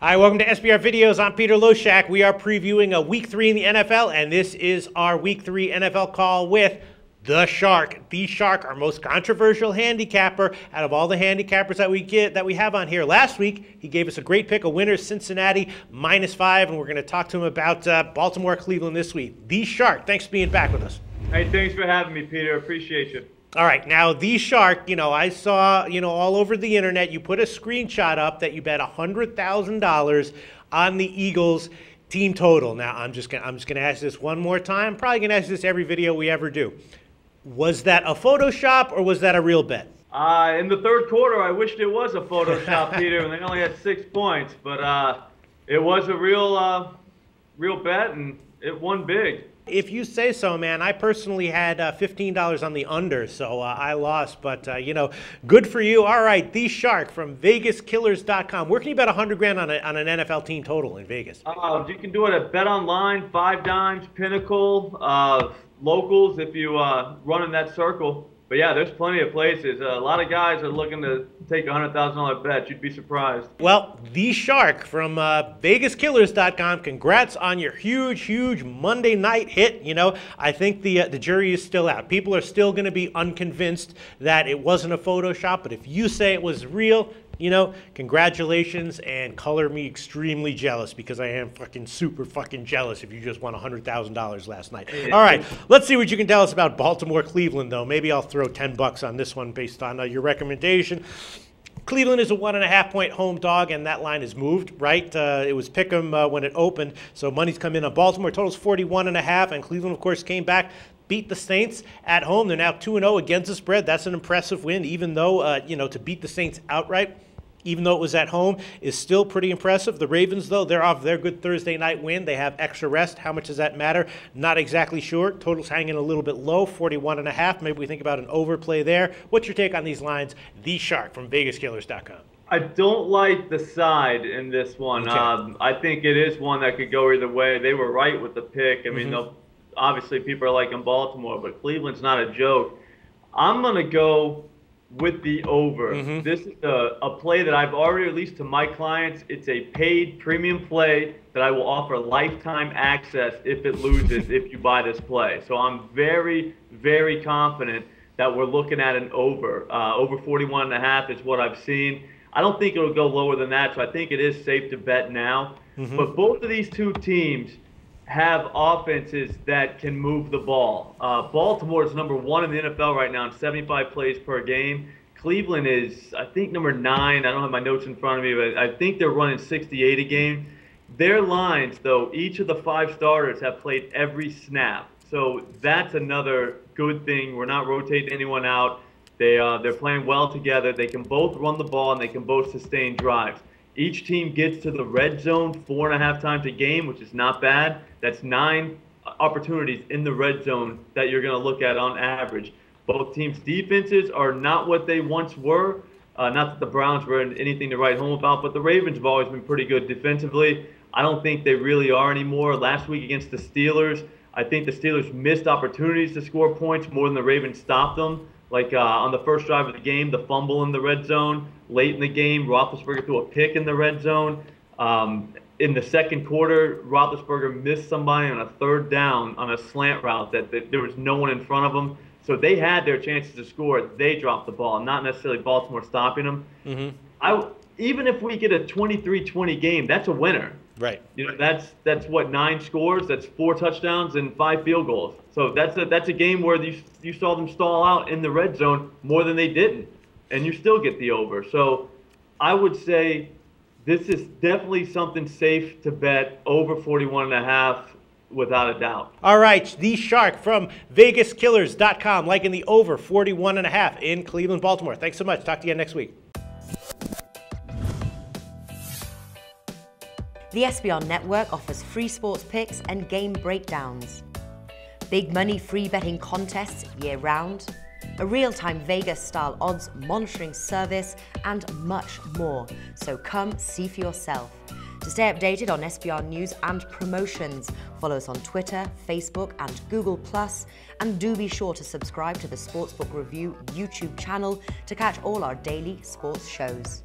Hi, welcome to SBR Videos. I'm Peter Loshak. We are previewing a Week 3 in the NFL, and this is our Week 3 NFL call with the Shark. The Shark, our most controversial handicapper out of all the handicappers that we have on here. Last week, he gave us a great pick, a winner, Cincinnati -5, and we're going to talk to him about Baltimore, Cleveland this week. The Shark, thanks for being back with us. Hey, thanks for having me, Peter. Appreciate you. All right, now the Shark, I saw, all over the internet, you put a screenshot up that you bet $100,000 on the Eagles team total. Now, I'm just gonna ask this one more time. Probably gonna ask this every video we ever do. Was that a Photoshop or was that a real bet? In the third quarter, I wished it was a Photoshop, Peter, and they only had 6 points. But it was a real bet, and it won big. If you say so, man. I personally had $15 on the under, so I lost. But, good for you. All right, The Shark from VegasKillers.com. Where can you bet $100,000 on an NFL team total in Vegas? You can do it at BetOnline, 5 Dimes, Pinnacle, Locals if you run in that circle. But, yeah, there's plenty of places. A lot of guys are looking to take a $100,000 bet. You'd be surprised. Well, The Shark from VegasKillers.com, congrats on your huge Monday night hit. I think the jury is still out. People are still going to be unconvinced that it wasn't a Photoshop, but if you say it was real, congratulations, and color me extremely jealous, because I am super jealous if you just won $100,000 last night. All right, let's see what you can tell us about Baltimore, Cleveland, though. Maybe I'll throw $10 on this one based on your recommendation. Cleveland is a 1.5-point home dog, and that line is moved, right? It was pick'em when it opened, so money's come in on Baltimore. Total's 41.5, and Cleveland, of course, came back, beat the Saints at home. They're now 2-0 against the spread. That's an impressive win, even though, to beat the Saints outright, even though it was at home, is still pretty impressive. The Ravens, though, they're off their good Thursday night win. They have extra rest. How much does that matter? Not exactly sure. Total's hanging a little bit low, 41.5. Maybe we think about an overplay there. What's your take on these lines? The Shark from VegasKillers.com. I don't like the side in this one. Okay. I think it is one that could go either way. They were right with the pick. I mean, obviously people are liking Baltimore, but Cleveland's not a joke. I'm going to go with the over. This is a play that I've already released to my clients. It's a paid premium play that I will offer lifetime access if it loses if you buy this play. So I'm very confident that we're looking at an over. Over 41.5 is what I've seen. I don't think it'll go lower than that, so I think it is safe to bet now. But both of these two teams have offenses that can move the ball. Baltimore is number 1 in the NFL right now in 75 plays per game. Cleveland is, I think, number 9. I don't have my notes in front of me, but I think they're running 68 a game. Their lines, though, each of the 5 starters have played every snap. So that's another good thing. We're not rotating anyone out. They're playing well together. They can both run the ball, and they can both sustain drives. Each team gets to the red zone 4.5 times a game, which is not bad. That's 9 opportunities in the red zone that you're going to look at on average. Both teams' defenses are not what they once were. Not that the Browns were anything to write home about, but the Ravens have always been pretty good defensively. I don't think they really are anymore. Last week against the Steelers, I think the Steelers missed opportunities to score points more than the Ravens stopped them. Like on the first drive of the game, the fumble in the red zone. Late in the game, Roethlisberger threw a pick in the red zone. In the second quarter, Roethlisberger missed somebody on a 3rd down on a slant route that there was no one in front of them. So they had their chances to score. They dropped the ball, not necessarily Baltimore stopping them. Even if we get a 23-20 game, that's a winner. Right. That's what, 9 scores. That's 4 touchdowns and 5 field goals. So that's a game where you saw them stall out in the red zone more than they didn't, and you still get the over. So I would say this is definitely something safe to bet over 41.5 without a doubt. All right, The Shark from VegasKillers.com, liking the over 41.5 in Cleveland, Baltimore. Thanks so much. Talk to you next week. The SBR Network offers free sports picks and game breakdowns, big money free betting contests year-round, a real-time Vegas-style odds monitoring service, and much more. So come see for yourself. To stay updated on SBR news and promotions, follow us on Twitter, Facebook, and Google+, and do be sure to subscribe to the Sportsbook Review YouTube channel to catch all our daily sports shows.